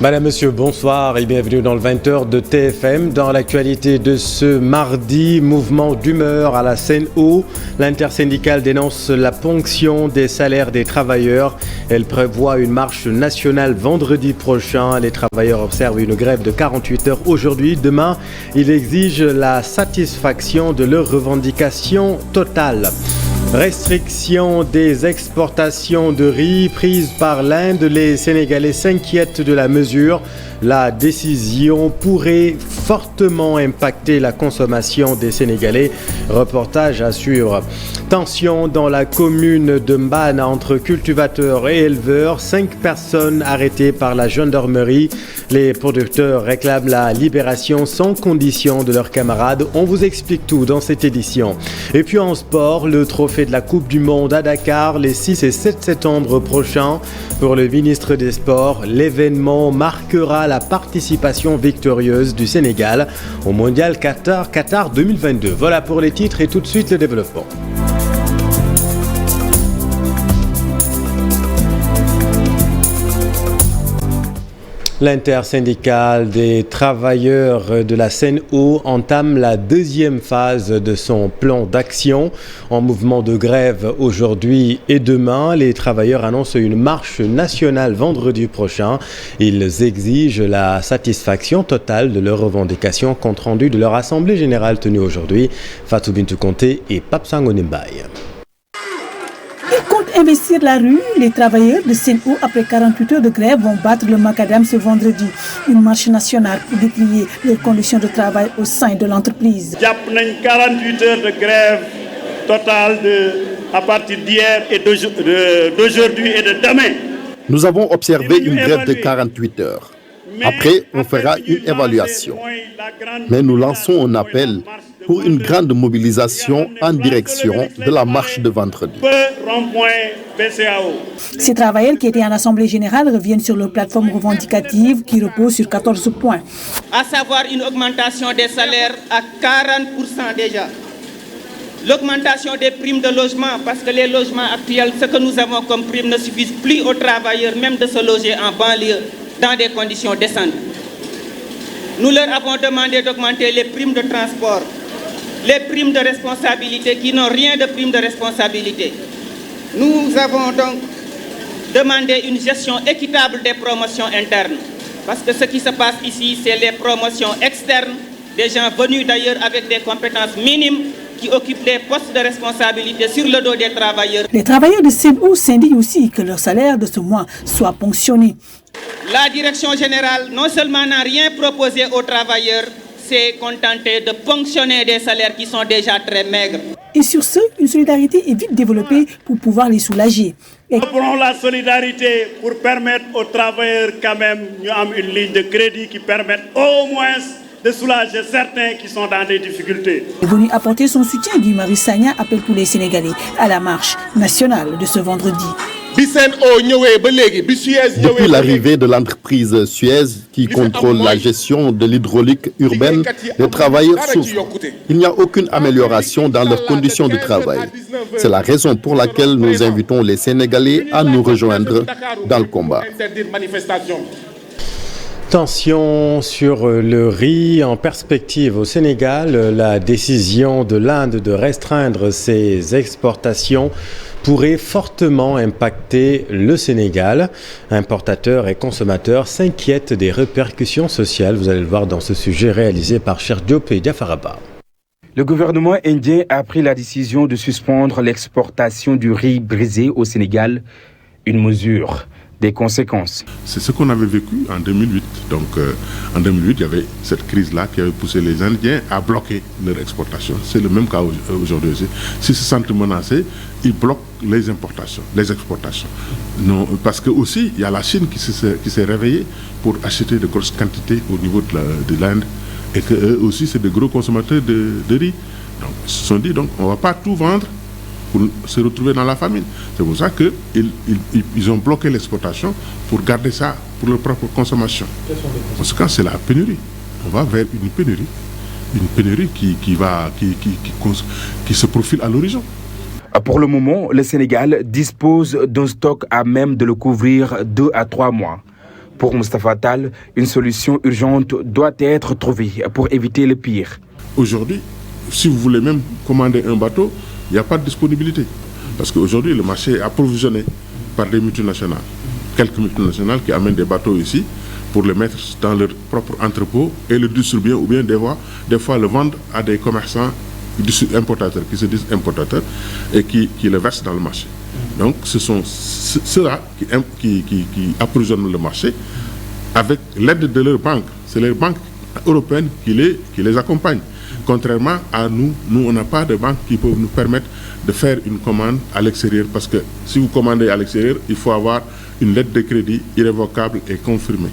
Madame, Monsieur, bonsoir et bienvenue dans le 20h de TFM. Dans l'actualité de ce mardi, mouvement d'humeur à la Seine-Eau. L'intersyndicale dénonce la ponction des salaires des travailleurs. Elle prévoit une marche nationale vendredi prochain. Les travailleurs observent une grève de 48 heures aujourd'hui. Demain, ils exigent la satisfaction de leurs revendications totales. Restriction des exportations de riz prises par l'Inde. Les Sénégalais s'inquiètent de la mesure. La décision pourrait fortement impacter la consommation des Sénégalais. Reportage à suivre. Tension dans la commune de Mbane entre cultivateurs et éleveurs. 5 personnes arrêtées par la gendarmerie. Les producteurs réclament la libération sans condition de leurs camarades. On vous explique tout dans cette édition. Et puis en sport, le trophée de la Coupe du Monde à Dakar les 6 et 7 septembre prochains. Pour le ministre des Sports, l'événement marquera la participation victorieuse du Sénégal au Mondial Qatar 2022. Voilà pour les titres et tout de suite le développement. L'intersyndicale des travailleurs de la Seine-Eau entame la deuxième phase de son plan d'action. En mouvement de grève aujourd'hui et demain, les travailleurs annoncent une marche nationale vendredi prochain. Ils exigent la satisfaction totale de leurs revendications, compte rendu de leur assemblée générale tenue aujourd'hui. Fatou Bintou Conté et Pape Sangoné Mbaye. Ils comptent investir la rue. Les travailleurs de Seine-Eau, après 48 heures de grève, vont battre le macadam ce vendredi. Une marche nationale pour décrier leurs conditions de travail au sein de l'entreprise. Il y a 48 heures de grève totale à partir d'hier et d'aujourd'hui et de demain. Nous avons observé une grève de 48 heures. Après, on fera une évaluation. Mais nous lançons un appel pour une grande mobilisation en direction de la marche de vendredi. Ces travailleurs qui étaient en assemblée générale reviennent sur leur plateforme revendicative qui repose sur 14 points. À savoir une augmentation des salaires à 40% déjà. L'augmentation des primes de logement, parce que les logements actuels, ce que nous avons comme primes ne suffisent plus aux travailleurs même de se loger en banlieue dans des conditions décentes. Nous leur avons demandé d'augmenter les primes de transport, les primes de responsabilité qui n'ont rien de primes de responsabilité. Nous avons donc demandé une gestion équitable des promotions internes. Parce que ce qui se passe ici, c'est les promotions externes, des gens venus d'ailleurs avec des compétences minimes qui occupent des postes de responsabilité sur le dos des travailleurs. Les travailleurs de Seine-Eau s'indignent aussi que leur salaire de ce mois soit ponctionné. La direction générale non seulement n'a rien proposé aux travailleurs, s'est contentée de ponctionner des salaires qui sont déjà très maigres. Et sur ce, une solidarité est vite développée pour pouvoir les soulager. Nous prenons la solidarité pour permettre aux travailleurs quand même d'avoir une ligne de crédit qui permette au moins de soulager certains qui sont dans des difficultés. Est venu apporter son soutien, Guy Marius Sagna appelle tous les Sénégalais à la marche nationale de ce vendredi. Depuis l'arrivée de l'entreprise Suez qui contrôle la gestion de l'hydraulique urbaine, les travailleurs souffrent. Il n'y a aucune amélioration dans leurs conditions de travail. C'est la raison pour laquelle nous invitons les Sénégalais à nous rejoindre dans le combat. Tension sur le riz en perspective au Sénégal. La décision de l'Inde de restreindre ses exportations pourrait fortement impacter le Sénégal. Importateurs et consommateurs s'inquiètent des répercussions sociales. Vous allez le voir dans ce sujet réalisé par Cheikh Diop et Diafaraba. Le gouvernement indien a pris la décision de suspendre l'exportation du riz brisé au Sénégal. Une mesure des conséquences. C'est ce qu'on avait vécu en 2008. Donc en 2008, il y avait cette crise-là qui avait poussé les Indiens à bloquer leur exportation. C'est le même cas aujourd'hui aussi. S'ils se sentent menacés, ils bloquent les importations, les exportations. Non, parce que aussi, il y a la Chine qui s'est réveillée pour acheter de grosses quantités au niveau de l'Inde et qu'eux aussi, c'est de gros consommateurs de riz. Donc ils se sont dit, donc, on ne va pas tout vendre pour se retrouver dans la famine. C'est pour ça qu'ils ont bloqué l'exportation pour garder ça pour leur propre consommation. En ce cas, c'est la pénurie. On va vers une pénurie qui se profile à l'horizon. Pour le moment, le Sénégal dispose d'un stock à même de le couvrir 2 à 3 mois. Pour Moustapha Tal, une solution urgente doit être trouvée pour éviter le pire. Aujourd'hui, si vous voulez même commander un bateau, il n'y a pas de disponibilité. Parce qu'aujourd'hui, le marché est approvisionné par des multinationales. Quelques multinationales qui amènent des bateaux ici pour les mettre dans leur propre entrepôt et le distribuer ou bien des fois le vendre à des commerçants importateurs qui se disent importateurs et qui le versent dans le marché. Donc ce sont ceux-là qui approvisionnent le marché avec l'aide de leurs banques. C'est les banques européennes qui les accompagnent. Contrairement à nous, on n'a pas de banques qui peuvent nous permettre de faire une commande à l'extérieur parce que si vous commandez à l'extérieur, il faut avoir une lettre de crédit irrévocable et confirmée.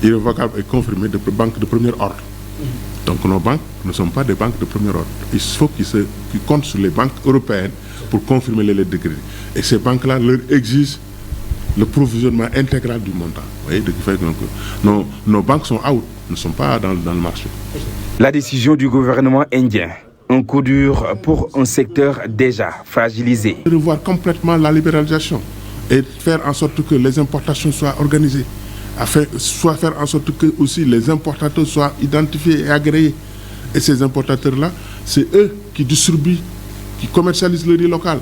Irrévocable et confirmée de banques de premier ordre. Donc nos banques ne sont pas des banques de premier ordre. Il faut qu'ils comptent sur les banques européennes pour confirmer les lettres de crédit. Et ces banques-là leur exigent le provisionnement intégral du montant. Vous voyez, donc, nos banques sont out, ne sont pas dans le marché. La décision du gouvernement indien, un coup dur pour un secteur déjà fragilisé. Revoir complètement la libéralisation et faire en sorte que les importations soient organisées, soit faire en sorte que aussi les importateurs soient identifiés et agréés. Et ces importateurs-là, c'est eux qui distribuent, qui commercialisent le riz local.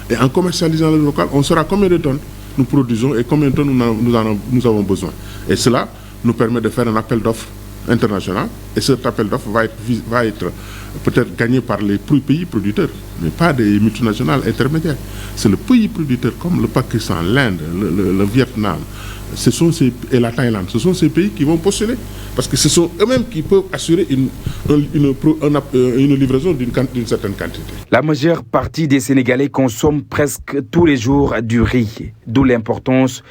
Et en commercialisant le riz local, on saura combien de tonnes nous produisons et combien de tonnes nous avons besoin. Et cela nous permet de faire un appel d'offres international. Et cet appel d'offres va être peut-être gagné par les pays producteurs, mais pas des multinationales intermédiaires. C'est le pays producteur comme le Pakistan, l'Inde, le Vietnam, et la Thaïlande. Ce sont ces pays qui vont postuler. Parce que ce sont eux-mêmes qui peuvent assurer une livraison d'une certaine quantité. La majeure partie des Sénégalais consomment presque tous les jours du riz, d'où l'importance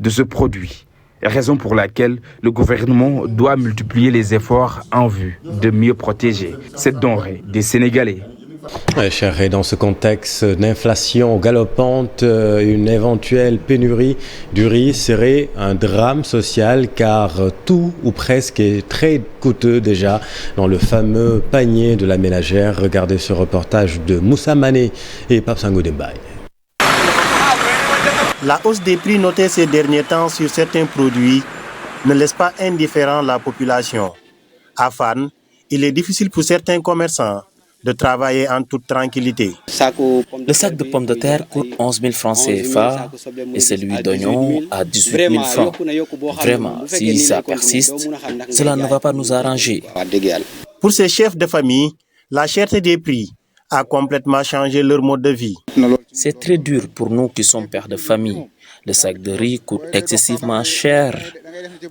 de ce produit. Raison pour laquelle le gouvernement doit multiplier les efforts en vue de mieux protéger cette denrée des Sénégalais. Cher, et dans ce contexte d'inflation galopante, une éventuelle pénurie du riz serait un drame social car tout ou presque est très coûteux déjà dans le fameux panier de la ménagère. Regardez ce reportage de Moussa Mané et Papsango Dembaye. La hausse des prix notée ces derniers temps sur certains produits ne laisse pas indifférent la population. À Fann, il est difficile pour certains commerçants de travailler en toute tranquillité. Le sac de pommes de terre coûte 11 000 francs CFA et celui d'oignons à 18 000 francs. Vraiment, si ça persiste, cela ne va pas nous arranger. Pour ces chefs de famille, la cherté des prix a complètement changé leur mode de vie. C'est très dur pour nous qui sommes pères de famille. Le sac de riz coûte excessivement cher.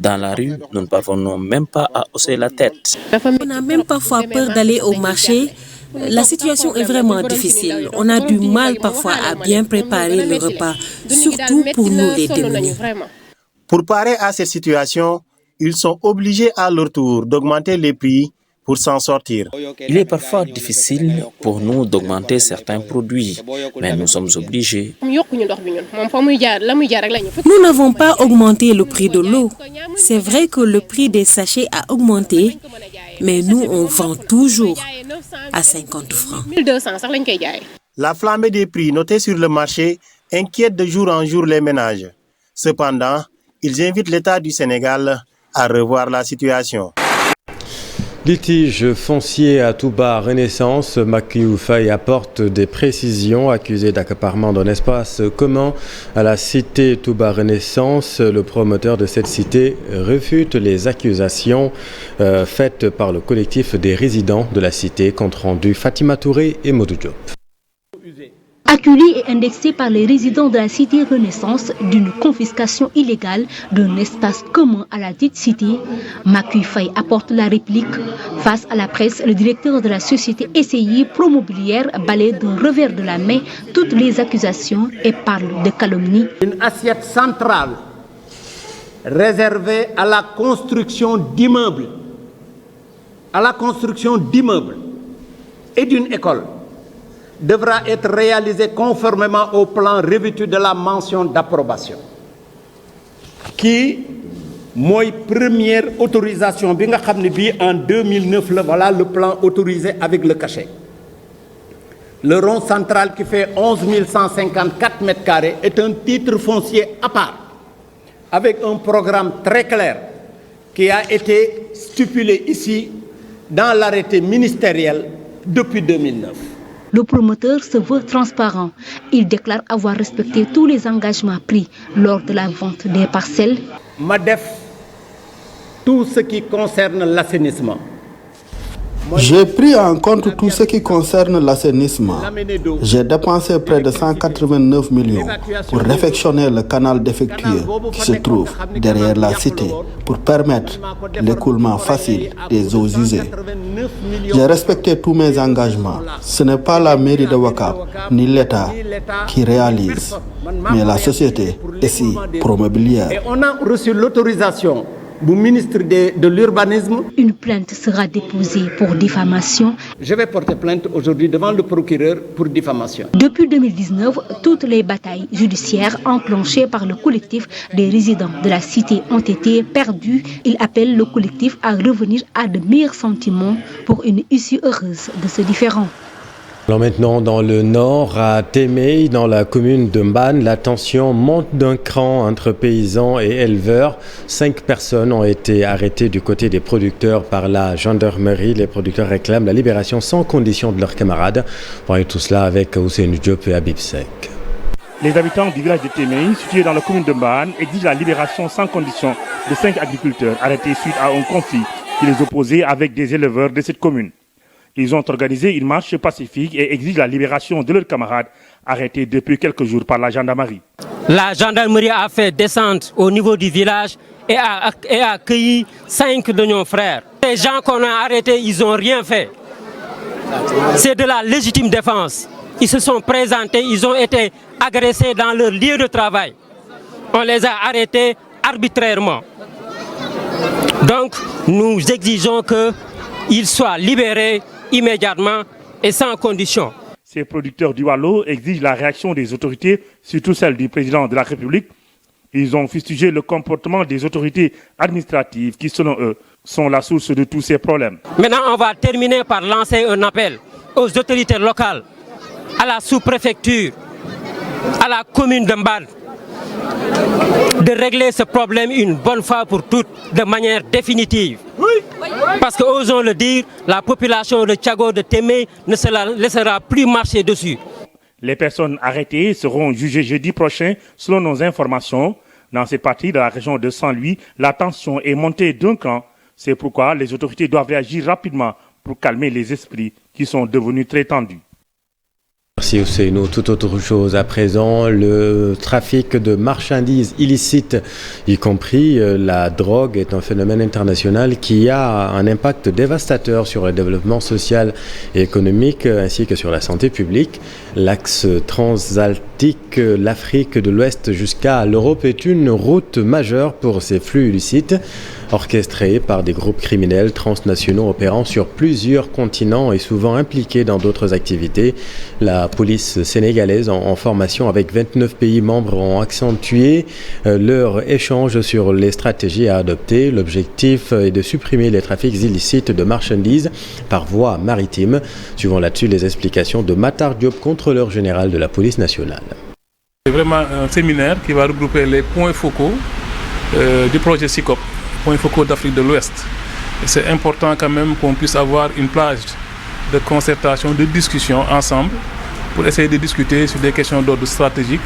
Dans la rue, nous ne parvenons même pas à hausser la tête. On a même parfois peur d'aller au marché. La situation est vraiment difficile. On a du mal parfois à bien préparer le repas, surtout pour nous les démunis. Pour parer à cette situation, ils sont obligés à leur tour d'augmenter les prix pour s'en sortir. Il est parfois difficile pour nous d'augmenter certains produits, mais nous sommes obligés. Nous n'avons pas augmenté le prix de l'eau. C'est vrai que le prix des sachets a augmenté, mais nous, on vend toujours à 50 francs. La flambée des prix notée sur le marché inquiète de jour en jour les ménages. Cependant, ils invitent l'État du Sénégal à revoir la situation. Litige foncier à Touba Renaissance, Macky Faye apporte des précisions. Accusé d'accaparement d'un espace commun à la cité Touba Renaissance, le promoteur de cette cité réfute les accusations faites par le collectif des résidents de la cité. Compte rendu Fatima Touré et Modou Diop. Acculé et indexé par les résidents de la cité Renaissance d'une confiscation illégale d'un espace commun à la dite cité, Macky Faye apporte la réplique. Face à la presse, le directeur de la société SCI Promobilière balaie d'un revers de la main toutes les accusations et parle de calomnie. Une assiette centrale réservée à la construction d'immeubles, et d'une école devra être réalisé conformément au plan revêtu de la mention d'approbation. Qui, moi, première autorisation, en 2009, voilà le plan autorisé avec le cachet. Le rond central qui fait 11 154 m² est un titre foncier à part, avec un programme très clair qui a été stipulé ici dans l'arrêté ministériel depuis 2009. Le promoteur se veut transparent. Il déclare avoir respecté tous les engagements pris lors de la vente des parcelles. MADEF, tout ce qui concerne l'assainissement. J'ai pris en compte tout ce qui concerne l'assainissement. J'ai dépensé près de 189 millions pour réfectionner le canal défectueux qui se trouve derrière la cité pour permettre l'écoulement facile des eaux usées. J'ai respecté tous mes engagements. Ce n'est pas la mairie de Ouakam ni l'État qui réalise, mais la société SI Promobilière. Et on a reçu l'autorisation du ministre de l'Urbanisme. Une plainte sera déposée pour diffamation. Je vais porter plainte aujourd'hui devant le procureur pour diffamation. Depuis 2019, toutes les batailles judiciaires enclenchées par le collectif des résidents de la cité ont été perdues. Il appelle le collectif à revenir à de meilleurs sentiments pour une issue heureuse de ce différend. Alors maintenant, dans le nord, à Témé, dans la commune de Mbane, la tension monte d'un cran entre paysans et éleveurs. 5 personnes ont été arrêtées du côté des producteurs par la gendarmerie. Les producteurs réclament la libération sans condition de leurs camarades. On voit tout cela avec Ousseinou Diop et Habib Sek. Les habitants du village de Témé, situé dans la commune de Mbane, exigent la libération sans condition de 5 agriculteurs arrêtés suite à un conflit qui les opposait avec des éleveurs de cette commune. Ils ont organisé une marche pacifique et exigent la libération de leurs camarades arrêtés depuis quelques jours par la gendarmerie. La gendarmerie a fait descente au niveau du village et a accueilli 5 de nos frères. Les gens qu'on a arrêtés, ils n'ont rien fait. C'est de la légitime défense. Ils se sont présentés, ils ont été agressés dans leur lieu de travail. On les a arrêtés arbitrairement. Donc, nous exigeons qu'ils soient libérés immédiatement et sans condition. Ces producteurs du Wallo exigent la réaction des autorités, surtout celle du président de la République. Ils ont fustigé le comportement des autorités administratives qui, selon eux, sont la source de tous ces problèmes. Maintenant, on va terminer par lancer un appel aux autorités locales, à la sous-préfecture, à la commune de Mbane, de régler ce problème une bonne fois pour toutes, de manière définitive. Parce que, osons le dire, la population de Tchago de Témé ne se la laissera plus marcher dessus. Les personnes arrêtées seront jugées jeudi prochain, selon nos informations. Dans cette partie de la région de Saint-Louis, la tension est montée d'un cran. C'est pourquoi les autorités doivent réagir rapidement pour calmer les esprits qui sont devenus très tendus. Merci Ousseinou. Toute autre chose à présent, le trafic de marchandises illicites, y compris la drogue, est un phénomène international qui a un impact dévastateur sur le développement social et économique ainsi que sur la santé publique. L'axe transalptique, l'Afrique de l'Ouest jusqu'à l'Europe est une route majeure pour ces flux illicites, orchestrés par des groupes criminels transnationaux opérant sur plusieurs continents et souvent impliqués dans d'autres activités. La police sénégalaise en formation avec 29 pays membres ont accentué leur échange sur les stratégies à adopter. L'objectif est de supprimer les trafics illicites de marchandises par voie maritime. Suivons là-dessus les explications de Matar Diop, contrôleur général de la police nationale. C'est vraiment un séminaire qui va regrouper les points focaux du projet SICOP, points focaux d'Afrique de l'Ouest. C'est important quand même qu'on puisse avoir une plage de concertation, de discussion ensemble pour essayer de discuter sur des questions d'ordre stratégique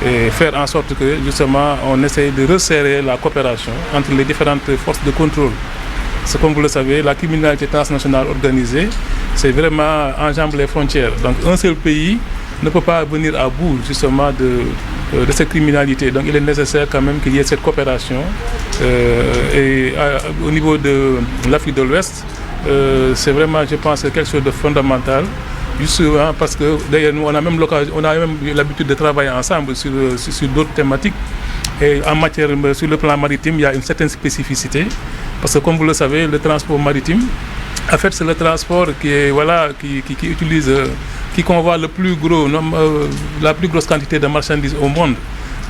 et faire en sorte que justement on essaye de resserrer la coopération entre les différentes forces de contrôle. Parce que comme vous le savez, la criminalité transnationale organisée, c'est vraiment enjambe les frontières. Donc un seul pays ne peut pas venir à bout justement de cette criminalité. Donc il est nécessaire quand même qu'il y ait cette coopération. Au niveau de l'Afrique de l'Ouest, c'est vraiment, je pense, quelque chose de fondamental. Justement parce que d'ailleurs nous on a même l'habitude de travailler ensemble sur d'autres thématiques. Et en matière, sur le plan maritime, il y a une certaine spécificité. Parce que comme vous le savez, le transport maritime, en fait c'est le transport qui convoie la plus grosse quantité de marchandises au monde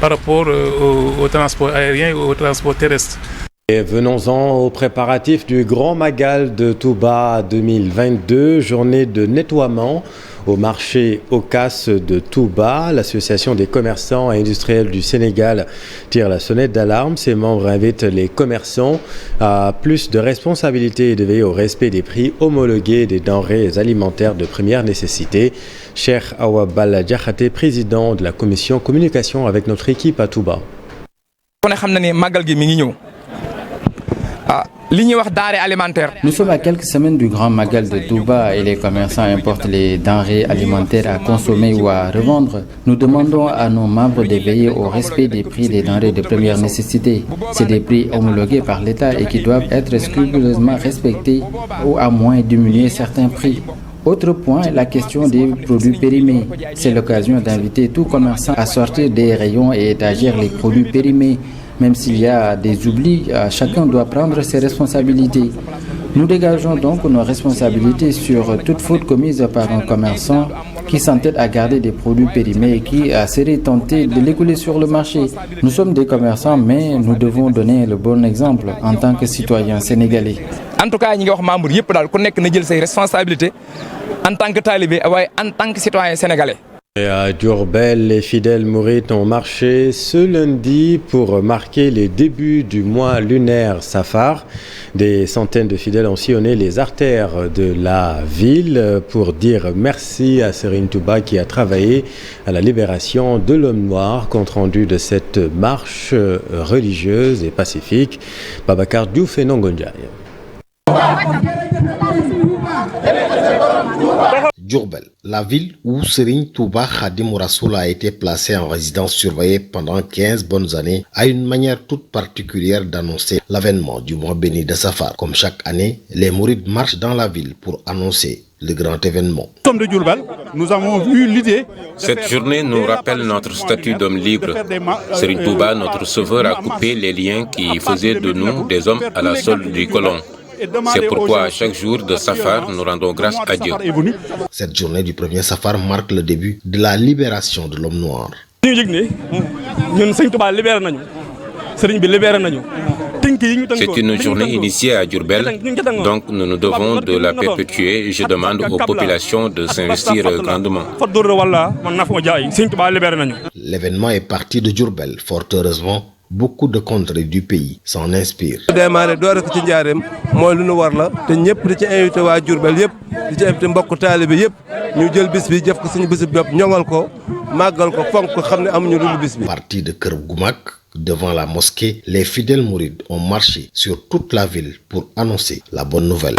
par rapport au transport aérien et au transport terrestre. Et venons-en aux préparatifs du Grand Magal de Touba 2022, journée de nettoiement au marché Ocas de Touba. L'Association des commerçants et industriels du Sénégal tire la sonnette d'alarme. Ses membres invitent les commerçants à plus de responsabilités et de veiller au respect des prix homologués des denrées alimentaires de première nécessité. Cheikh Awa Balla Diakhaté, président de la commission communication avec notre équipe à Touba. Nous sommes à quelques semaines du Grand Magal de Touba et les commerçants importent les denrées alimentaires à consommer ou à revendre. Nous demandons à nos membres de veiller au respect des prix des denrées de première nécessité. C'est des prix homologués par l'État et qui doivent être scrupuleusement respectés ou à moins diminuer certains prix. Autre point, la question des produits périmés. C'est l'occasion d'inviter tout commerçant à sortir des rayons et étagères les produits périmés. Même s'il y a des oublis, chacun doit prendre ses responsabilités. Nous dégageons donc nos responsabilités sur toute faute commise par un commerçant qui s'entête à garder des produits périmés et qui serait tenté de l'écouler sur le marché. Nous sommes des commerçants, mais nous devons donner le bon exemple en tant que citoyens sénégalais. En tout cas, nous avons membres qui prennent ses responsabilités en tant que talibé, en tant que citoyen sénégalais. Et à Diourbel, les fidèles mourides ont marché ce lundi pour marquer les débuts du mois lunaire Safar. Des centaines de fidèles ont sillonné les artères de la ville pour dire merci à Serigne Touba qui a travaillé à la libération de l'homme noir. Compte rendu de cette marche religieuse et pacifique, Babacar Diouf et Nongondiaï. Diourbel, la ville où Serigne Touba Khadim Rassoul a été placé en résidence surveillée pendant 15 bonnes années, a une manière toute particulière d'annoncer l'avènement du mois béni de Safar. Comme chaque année, les mourides marchent dans la ville pour annoncer le grand événement. Nous sommes de Diourbel, nous avons eu l'idée. Cette journée nous rappelle notre statut d'homme libre. Serigne Touba, notre sauveur, a coupé les liens qui faisaient de nous des hommes à la solde du colon. C'est pourquoi à chaque jour de Safar, nous rendons grâce à Dieu. Cette journée du premier Safar marque le début de la libération de l'homme noir. C'est une journée initiée à Diourbel, donc nous nous devons de la perpétuer et je demande aux populations de s'investir grandement. L'événement est parti de Diourbel, fort heureusement. Beaucoup de contrées du pays s'en inspirent. Parti de Kër Goumak, devant la mosquée, les fidèles mourides ont marché sur toute la ville pour annoncer la bonne nouvelle.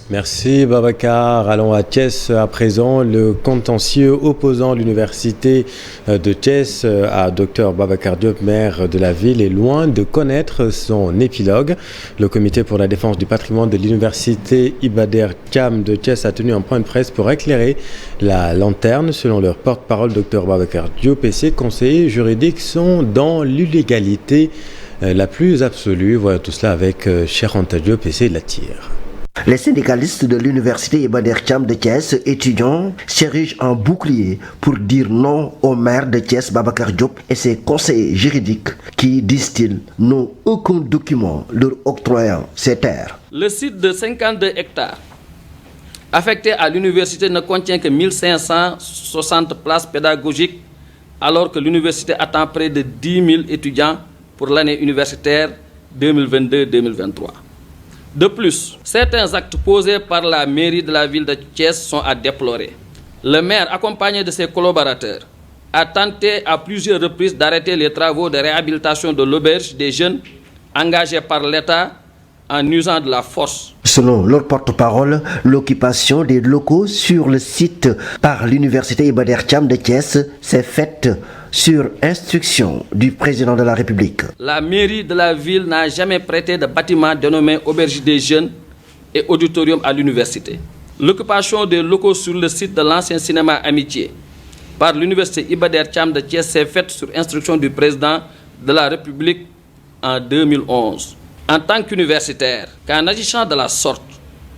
Merci Babacar. Allons à Thiès à présent. Le contentieux opposant l'université de Thiès à Dr Babacar Diop, maire de la ville, est loin de connaître son épilogue. Le comité pour la défense du patrimoine de l'université Iba Der Thiam de Thiès a tenu un point de presse pour éclairer la lanterne. Selon leur porte-parole, Dr Babacar Diop et ses conseillers juridiques sont dans l'illégalité la plus absolue. Voilà tout cela avec Cheikh Anta Diop et c'est la tire. Les syndicalistes de l'université Iba Der Thiam de Thiès, étudiants, s'érigent en bouclier pour dire non au maire de Thiès, Babacar Diop, et ses conseillers juridiques qui, disent-ils, n'ont aucun document leur octroyant ces terres. Le site de 52 hectares affecté à l'université ne contient que 1560 places pédagogiques, alors que l'université attend près de 10 000 étudiants pour l'année universitaire 2022-2023. De plus, certains actes posés par la mairie de la ville de Thiès sont à déplorer. Le maire, accompagné de ses collaborateurs, a tenté à plusieurs reprises d'arrêter les travaux de réhabilitation de l'auberge des jeunes engagés par l'État en usant de la force. Selon leur porte-parole, l'occupation des locaux sur le site par l'université Iba Der Thiam de Thiès s'est faite sur instruction du président de la République. La mairie de la ville n'a jamais prêté de bâtiment dénommé Auberge des Jeunes et auditorium à l'université. L'occupation des locaux sur le site de l'ancien cinéma Amitié par l'université Iba Der Thiam de Thiès s'est faite sur instruction du président de la République en 2011. En tant qu'universitaire, qu'en agissant de la sorte,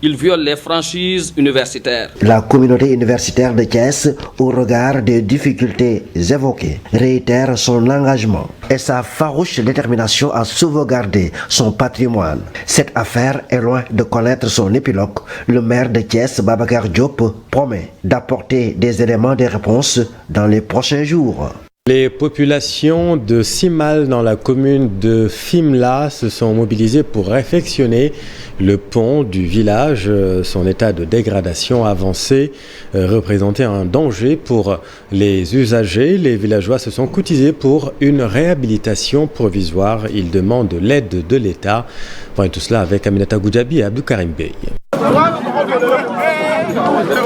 il viole les franchises universitaires. La communauté universitaire de Thiès, au regard des difficultés évoquées, réitère son engagement et sa farouche détermination à sauvegarder son patrimoine. Cette affaire est loin de connaître son épilogue. Le maire de Thiès, Babacar Diop, promet d'apporter des éléments de réponse dans les prochains jours. Les populations de Simal dans la commune de Fimela se sont mobilisées pour réfectionner le pont du village. Son état de dégradation avancé représentait un danger pour les usagers. Les villageois se sont cotisés pour une réhabilitation provisoire. Ils demandent l'aide de l'État. Enfin, tout cela avec Aminata Goudjabi et Abdou Karim Bey.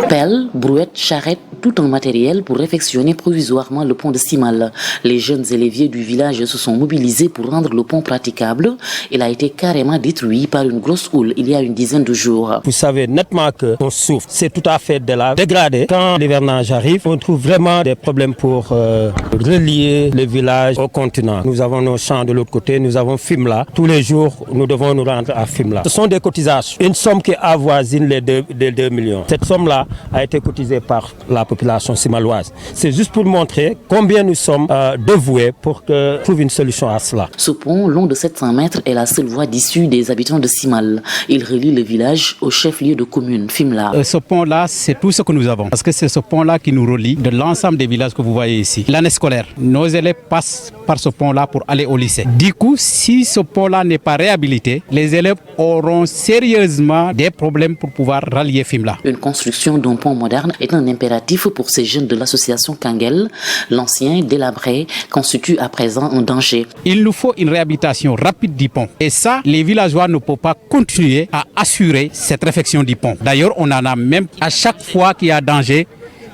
Pelle, brouette, charrette, tout un matériel pour réfectionner provisoirement le pont de Simal. Les jeunes et les vieux du village se sont mobilisés pour rendre le pont praticable. Il a été carrément détruit par une grosse houle il y a une dizaine de jours. Vous savez nettement que on souffre, c'est tout à fait dégradé. Quand l'hivernage arrive, on trouve vraiment des problèmes pour relier le village au continent. Nous avons nos champs de l'autre côté, nous avons Fimela. Tous les jours, nous devons nous rendre à Fimela. Ce sont des cotisations, une somme qui avoisine les 2 millions. Cette somme-là a été cotisée par la population simaloise. C'est juste pour montrer combien nous sommes dévoués pour trouver une solution à cela. Ce pont, long de 700 mètres, est la seule voie d'issue des habitants de Simal. Il relie le village au chef-lieu de commune, Fimela. Ce pont-là, c'est tout ce que nous avons. Parce que c'est ce pont-là qui nous relie de l'ensemble des villages que vous voyez ici. L'année scolaire, nos élèves passent par ce pont-là pour aller au lycée. Du coup, si ce pont-là n'est pas réhabilité, les élèves auront sérieusement des problèmes pour pouvoir rallier Fimela. Une construction d'un pont moderne est un impératif pour ces jeunes de l'association Kangel. L'ancien, délabré, constitue à présent un danger. Il nous faut une réhabilitation rapide du pont. Et ça, les villageois ne peuvent pas continuer à assurer cette réfection du pont. D'ailleurs, on en a même à chaque fois qu'il y a danger,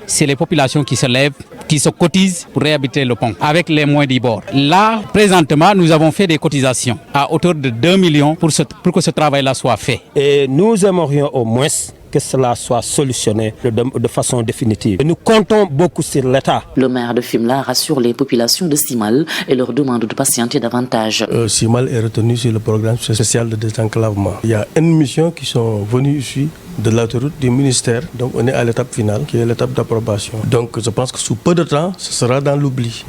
c'est les populations qui se lèvent, qui se cotisent pour réhabiliter le pont avec les moyens du bord. Là, présentement, nous avons fait des cotisations à hauteur de 2 millions pour que ce travail-là soit fait. Et nous aimerions au moins que cela soit solutionné de façon définitive. Et nous comptons beaucoup sur l'État. Le maire de Fimela rassure les populations de Simal et leur demande de patienter davantage. Simal est retenu sur le programme social de désenclavement. Il y a une mission qui sont venues ici de l'autoroute du ministère. Donc on est à l'étape finale qui est l'étape d'approbation. Donc je pense que sous peu de temps, ce sera dans l'oubli.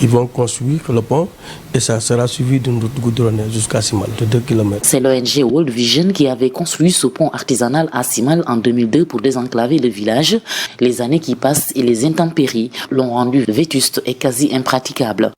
Ils vont construire le pont et ça sera suivi d'une route goudronnée jusqu'à Simal de 2 km. C'est l'ONG World Vision qui avait construit ce pont artisanal à Simal en 2002 pour désenclaver le village. Les années qui passent et les intempéries l'ont rendu vétuste et quasi impraticable.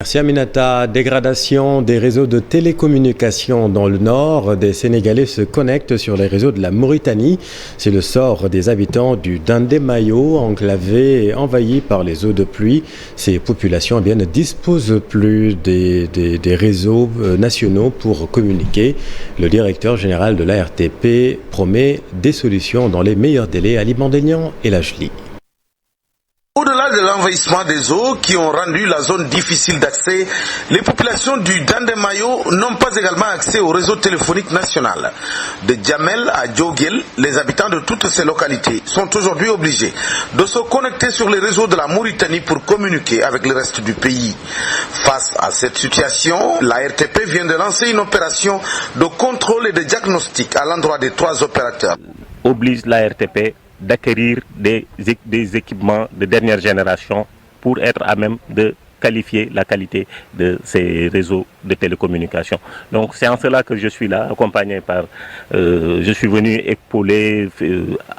Merci Aminata. Dégradation des réseaux de télécommunications dans le nord. Des Sénégalais se connectent sur les réseaux de la Mauritanie. C'est le sort des habitants du Dandemayo, enclavés et envahis par les eaux de pluie. Ces populations ne disposent plus des réseaux nationaux pour communiquer. Le directeur général de l'ARTP promet des solutions dans les meilleurs délais. Ali Mandénian et Lajli. Au-delà de l'envahissement des eaux qui ont rendu la zone difficile d'accès, les populations du Dandemayo n'ont pas également accès au réseau téléphonique national. De Djamel à Djogel, les habitants de toutes ces localités sont aujourd'hui obligés de se connecter sur les réseaux de la Mauritanie pour communiquer avec le reste du pays. Face à cette situation, la RTP vient de lancer une opération de contrôle et de diagnostic à l'endroit des 3 opérateurs. Oblige la RTP d'acquérir des équipements de dernière génération pour être à même de qualifier la qualité de ces réseaux de télécommunications. Donc c'est en cela que je suis là, accompagné par... je suis venu épauler,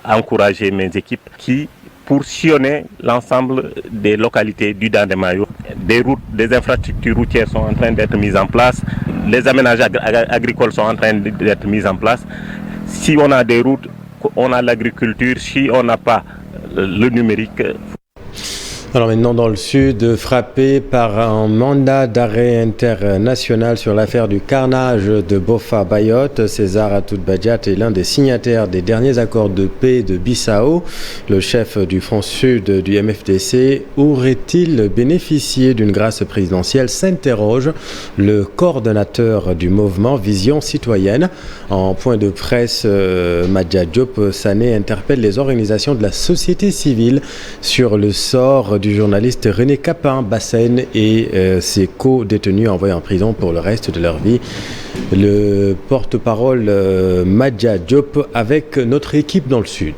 encourager mes équipes qui, pour sillonner l'ensemble des localités du Dandemayo, des routes, des infrastructures routières sont en train d'être mises en place, les aménages agricoles sont en train d'être mis en place. Si on a des routes, on a l'agriculture, si on n'a pas le numérique. Alors maintenant dans le sud, frappé par un mandat d'arrêt international sur l'affaire du carnage de Boffa Bayotte, César Atoute Badiate est l'un des signataires des derniers accords de paix de Bissau. Le chef du Front Sud du MFDC aurait-il bénéficié d'une grâce présidentielle, s'interroge le coordonnateur du mouvement Vision Citoyenne. En point de presse, Madia Diop Sané interpelle les organisations de la société civile sur le sort du journaliste René Capain-Bassène et ses co-détenus envoyés en prison pour le reste de leur vie. Le porte-parole Madja Diop avec notre équipe dans le sud.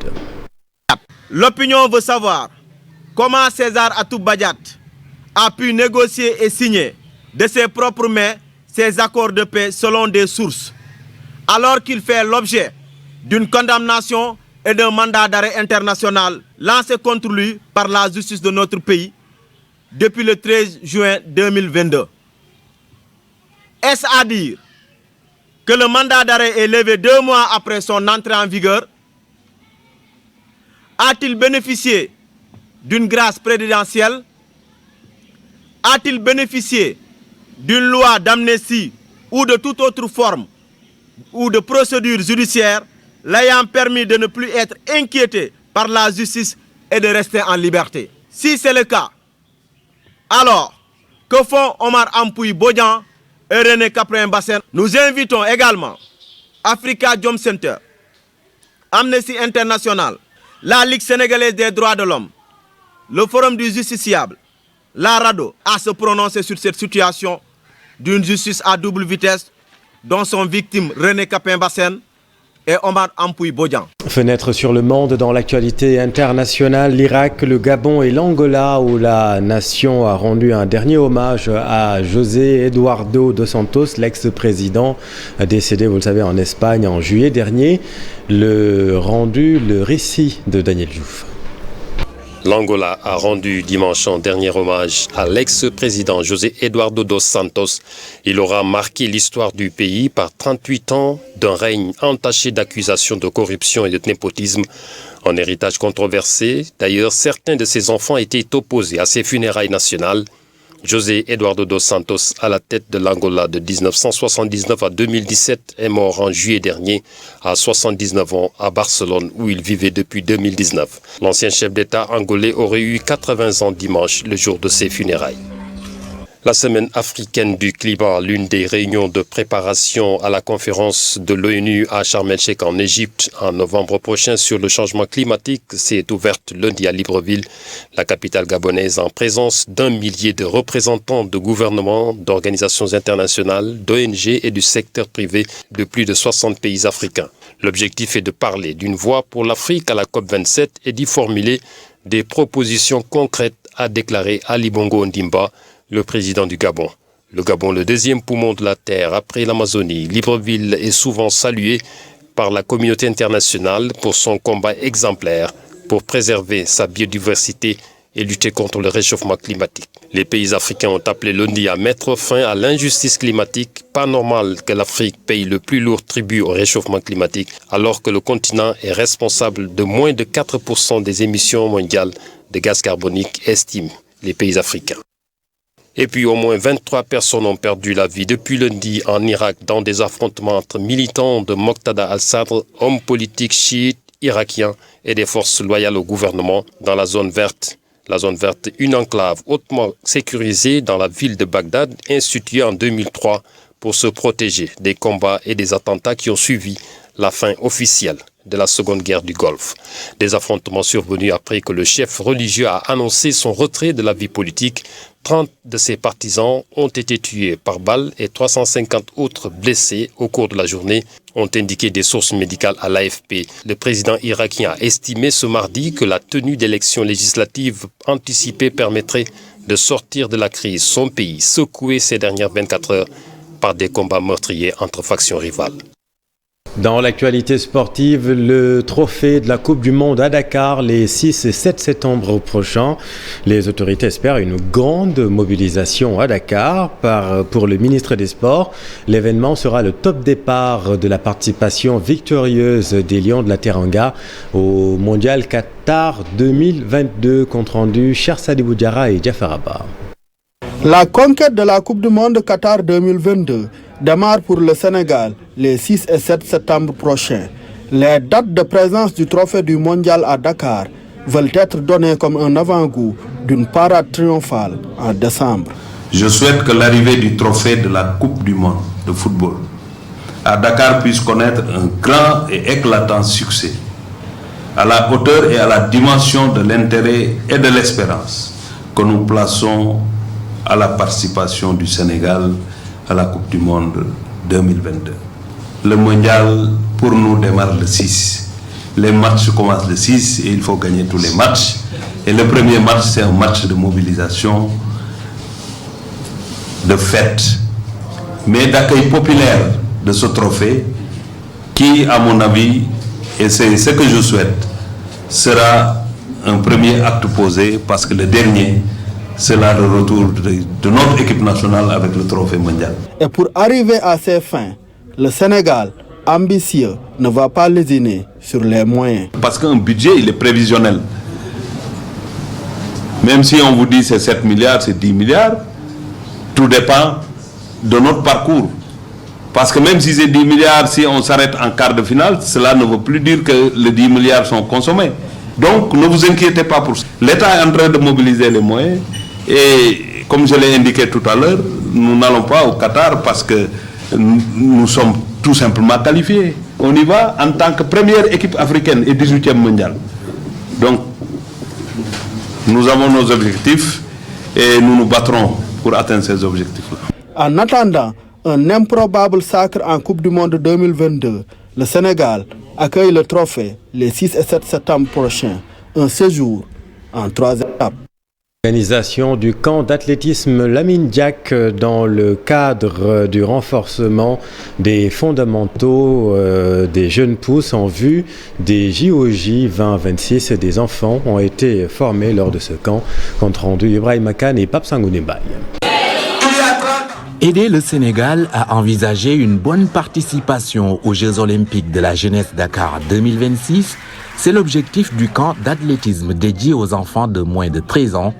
L'opinion veut savoir comment César Atoub Badiat a pu négocier et signer de ses propres mains ces accords de paix selon des sources, alors qu'il fait l'objet d'une condamnation et d'un mandat d'arrêt international lancé contre lui par la justice de notre pays depuis le 13 juin 2022. Est-ce à dire que le mandat d'arrêt est levé 2 mois après son entrée en vigueur? A-t-il bénéficié d'une grâce présidentielle? A-t-il bénéficié d'une loi d'amnistie ou de toute autre forme ou de procédure judiciaire l'ayant permis de ne plus être inquiété par la justice et de rester en liberté? Si c'est le cas, alors que font Omar Ampouy Bodian et René Capain-Bassène? Nous invitons également Africa Jom Center, Amnesty International, la Ligue sénégalaise des droits de l'homme, le Forum du justiciable, la RADDHO à se prononcer sur cette situation d'une justice à double vitesse dont sont victimes René Capain-Bassène et Omar Ampouy Bodian. Fenêtre sur le monde dans l'actualité internationale, l'Irak, le Gabon et l'Angola où la nation a rendu un dernier hommage à José Eduardo dos Santos, l'ex-président décédé, vous le savez, en Espagne en juillet dernier. Le récit de Daniel Diouf. L'Angola a rendu dimanche un dernier hommage à l'ex-président José Eduardo dos Santos. Il aura marqué l'histoire du pays par 38 ans d'un règne entaché d'accusations de corruption et de népotisme. Un héritage controversé. D'ailleurs, certains de ses enfants étaient opposés à ses funérailles nationales. José Eduardo dos Santos, à la tête de l'Angola de 1979 à 2017, est mort en juillet dernier à 79 ans à Barcelone où il vivait depuis 2019. L'ancien chef d'État angolais aurait eu 80 ans dimanche, le jour de ses funérailles. La semaine africaine du climat, l'une des réunions de préparation à la conférence de l'ONU à Sharm el-Sheikh en Égypte en novembre prochain sur le changement climatique, s'est ouverte lundi à Libreville, la capitale gabonaise, en présence d'1 millier de représentants de gouvernements, d'organisations internationales, d'ONG et du secteur privé de plus de 60 pays africains. L'objectif est de parler d'une voix pour l'Afrique à la COP27 et d'y formuler des propositions concrètes, a déclaré Ali Bongo Ondimba, le président du Gabon. Le Gabon, le deuxième poumon de la Terre après l'Amazonie, Libreville est souvent salué par la communauté internationale pour son combat exemplaire pour préserver sa biodiversité et lutter contre le réchauffement climatique. Les pays africains ont appelé lundi à mettre fin à l'injustice climatique. Pas normal que l'Afrique paye le plus lourd tribut au réchauffement climatique alors que le continent est responsable de moins de 4% des émissions mondiales de gaz carbonique, estiment les pays africains. Et puis au moins 23 personnes ont perdu la vie depuis lundi en Irak dans des affrontements entre militants de Moqtada al-Sadr, hommes politiques chiites irakiens et des forces loyales au gouvernement dans la zone verte. La zone verte, une enclave hautement sécurisée dans la ville de Bagdad, instituée en 2003 pour se protéger des combats et des attentats qui ont suivi la fin officielle de la Seconde Guerre du Golfe. Des affrontements survenus après que le chef religieux a annoncé son retrait de la vie politique. 30 de ses partisans ont été tués par balles et 350 autres blessés au cours de la journée, ont indiqué des sources médicales à l'AFP. Le président irakien a estimé ce mardi que la tenue d'élections législatives anticipées permettrait de sortir de la crise son pays, secoué ces dernières 24 heures par des combats meurtriers entre factions rivales. Dans l'actualité sportive, le trophée de la Coupe du Monde à Dakar les 6 et 7 septembre prochains. Les autorités espèrent une grande mobilisation à Dakar pour le ministre des Sports. L'événement sera le top départ de la participation victorieuse des Lions de la Teranga au Mondial Qatar 2022. Compte rendu, Cher Sadibou Diarra et Jafar Abba. La conquête de la Coupe du Monde Qatar 2022 démarre pour le Sénégal les 6 et 7 septembre prochains. Les dates de présence du trophée du mondial à Dakar veulent être données comme un avant-goût d'une parade triomphale en décembre. Je souhaite que l'arrivée du trophée de la Coupe du Monde de football à Dakar puisse connaître un grand et éclatant succès, à la hauteur et à la dimension de l'intérêt et de l'espérance que nous plaçons à la participation du Sénégal à la Coupe du Monde 2022. Le mondial, pour nous, démarre le 6. Les matchs commencent le 6 et il faut gagner tous les matchs. Et le premier match, c'est un match de mobilisation, de fête, mais d'accueil populaire de ce trophée qui, à mon avis, et c'est ce que je souhaite, sera un premier acte posé parce que le dernier, c'est là le retour de notre équipe nationale avec le trophée mondial. Et pour arriver à ces fins, le Sénégal, ambitieux, ne va pas lésiner sur les moyens. Parce qu'un budget, il est prévisionnel. Même si on vous dit c'est 7 milliards, c'est 10 milliards, tout dépend de notre parcours. Parce que même si c'est 10 milliards, si on s'arrête en quart de finale, cela ne veut plus dire que les 10 milliards sont consommés. Donc ne vous inquiétez pas pour ça. L'État est en train de mobiliser les moyens et comme je l'ai indiqué tout à l'heure, nous n'allons pas au Qatar parce que nous sommes tout simplement qualifiés. On y va en tant que première équipe africaine et 18e mondiale. Donc nous avons nos objectifs et nous nous battrons pour atteindre ces objectifs-là. En attendant un improbable sacre en Coupe du Monde 2022, le Sénégal accueille le trophée les 6 et 7 septembre prochains. Un séjour en 3 étapes. Organisation du camp d'athlétisme Lamine Diack dans le cadre du renforcement des fondamentaux des jeunes pousses en vue des JOJ 2026. Des enfants ont été formés lors de ce camp. Compte rendu Ibrahim Khan et Pape Sangoune Mbaye. Aider le Sénégal à envisager une bonne participation aux Jeux Olympiques de la jeunesse Dakar 2026, c'est l'objectif du camp d'athlétisme dédié aux enfants de moins de 13 ans.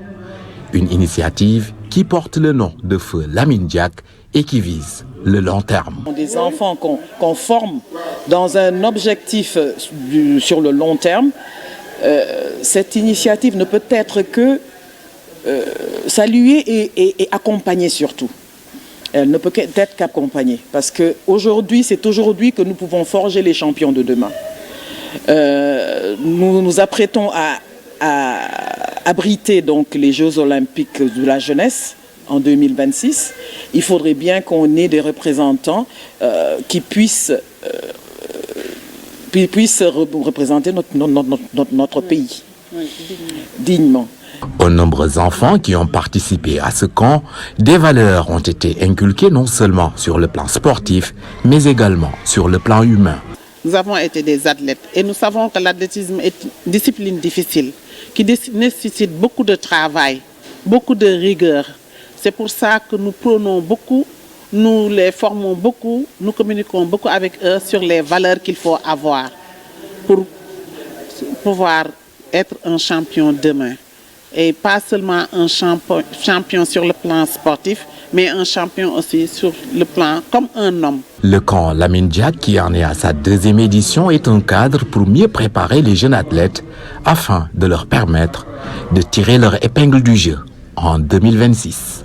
Une initiative qui porte le nom de Feu Lamine Diack et qui vise le long terme. Des enfants qu'on forme dans un objectif sur le long terme, cette initiative ne peut être que saluée et accompagnée surtout. Elle ne peut être qu'accompagnée parce qu'aujourd'hui, c'est aujourd'hui que nous pouvons forger les champions de demain. Nous nous apprêtons à abriter donc les Jeux Olympiques de la jeunesse en 2026. Il faudrait bien qu'on ait des représentants qui puissent représenter notre pays dignement. Aux nombreux enfants qui ont participé à ce camp, des valeurs ont été inculquées non seulement sur le plan sportif, mais également sur le plan humain. Nous avons été des athlètes et nous savons que l'athlétisme est une discipline difficile qui nécessite beaucoup de travail, beaucoup de rigueur. C'est pour ça que nous prônons beaucoup, nous les formons beaucoup, nous communiquons beaucoup avec eux sur les valeurs qu'il faut avoir pour pouvoir être un champion demain. Et pas seulement un champion sur le plan sportif, mais un champion aussi sur le plan comme un homme. Le camp Lamine Diack, qui en est à sa 2e édition, est un cadre pour mieux préparer les jeunes athlètes afin de leur permettre de tirer leur épingle du jeu en 2026.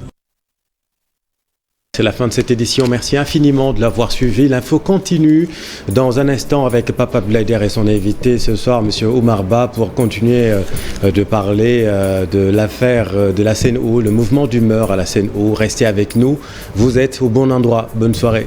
C'est la fin de cette édition. Merci infiniment de l'avoir suivi. L'info continue dans un instant avec Papa Blaider et son invité ce soir, M. Oumar Ba, pour continuer de parler de l'affaire de la Sen'Eau, le mouvement d'humeur à la Sen'Eau. Restez avec nous. Vous êtes au bon endroit. Bonne soirée.